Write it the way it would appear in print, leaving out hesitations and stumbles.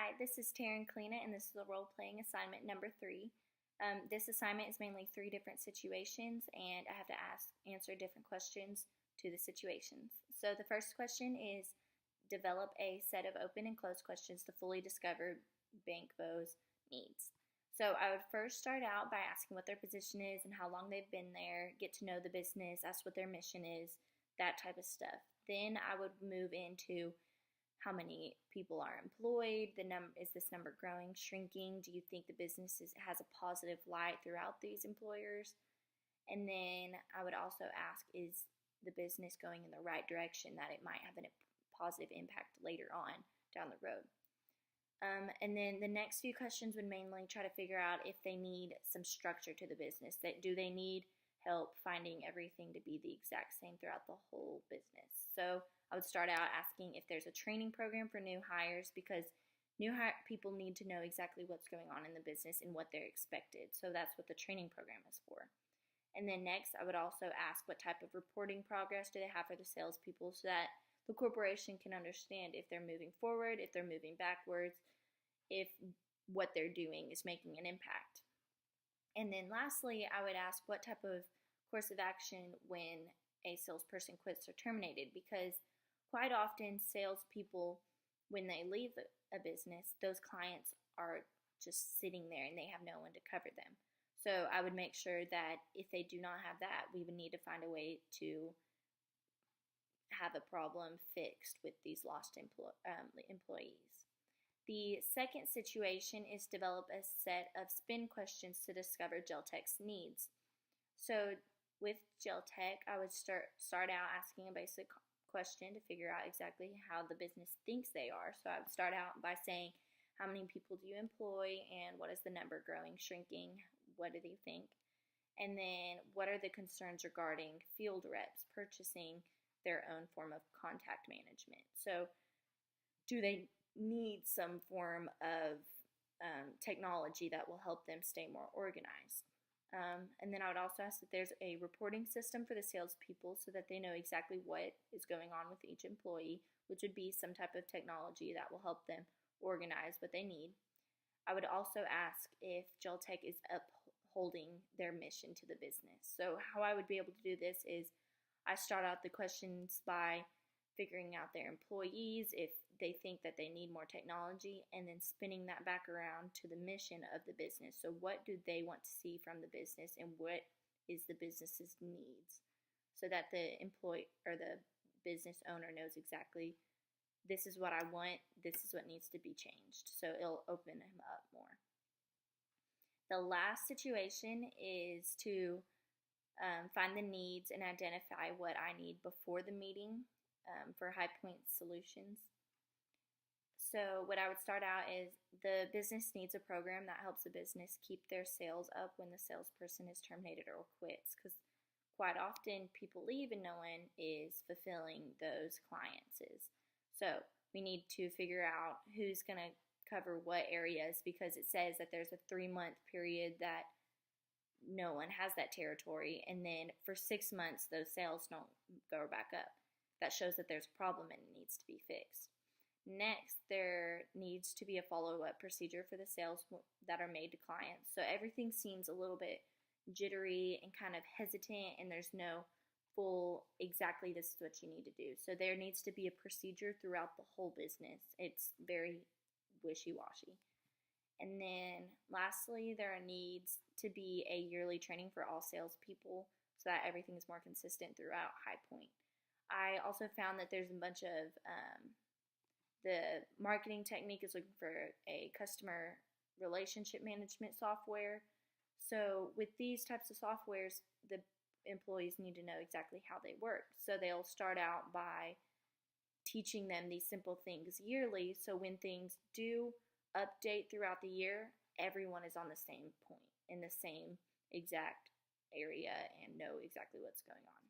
Hi, this is Taryn Kalina, and this is the role-playing assignment number 3. This assignment is mainly 3 different situations, and I have to answer different questions to the situations. So the first question is, develop a set of open and closed questions to fully discover Bankbo's needs. So I would first start out by asking what their position is and how long they've been there, get to know the business, ask what their mission is, that type of stuff. Then I would move into how many people are employed, is this number growing, shrinking, do you think the business has a positive light throughout these employers? And then I would also ask, is the business going in the right direction, that it might have a positive impact later on down the road. And then the next few questions would mainly try to figure out if they need some structure to the business. Do they need help finding everything to be the exact same throughout the whole business? So I would start out asking if there's a training program for new hires, because people need to know exactly what's going on in the business and what they're expected. So that's what the training program is for. And then next, I would also ask what type of reporting progress do they have for the salespeople, so that the corporation can understand if they're moving forward, if they're moving backwards, if what they're doing is making an impact. And then lastly, I would ask what type of course of action when a salesperson quits or terminated, because quite often salespeople, when they leave a business, those clients are just sitting there and they have no one to cover them. So I would make sure that if they do not have that, we would need to find a way to have a problem fixed with these lost employees. The second situation is develop a set of spin questions to discover Geltech's needs. So with Geltech, I would start out asking a basic question to figure out exactly how the business thinks they are. So I would start out by saying, how many people do you employ, and what is the number growing, shrinking, what do they think? And then what are the concerns regarding field reps purchasing their own form of contact management? So do they need some form of technology that will help them stay more organized? And then I would also ask that there's a reporting system for the salespeople so that they know exactly what is going on with each employee, which would be some type of technology that will help them organize what they need. I would also ask if Geltech is upholding their mission to the business. So how I would be able to do this is I start out the questions by figuring out their employees, if they think that they need more technology, and then spinning that back around to the mission of the business. So what do they want to see from the business, and what is the business's needs, so that the employee or the business owner knows exactly, this is what I want, this is what needs to be changed. So it'll open him up more. The last situation is to find the needs and identify what I need before the meeting for High Point Solutions. So what I would start out is, the business needs a program that helps the business keep their sales up when the salesperson is terminated or quits, because quite often people leave and no one is fulfilling those clients. So we need to figure out who's going to cover what areas, because it says that there's a 3-month period that no one has that territory, and then for 6 months those sales don't go back up. That shows that there's a problem and it needs to be fixed. Next, there needs to be a follow-up procedure for the sales that are made to clients. So everything seems a little bit jittery and kind of hesitant, and there's no full, exactly this is what you need to do. So there needs to be a procedure throughout the whole business. It's very wishy-washy. And then lastly, there needs to be a yearly training for all salespeople so that everything is more consistent throughout High Point. I also found that there's a bunch of, the marketing technique is looking for a customer relationship management software. So with these types of softwares, the employees need to know exactly how they work. So they'll start out by teaching them these simple things yearly, so when things do update throughout the year, everyone is on the same point, in the same exact area, and know exactly what's going on.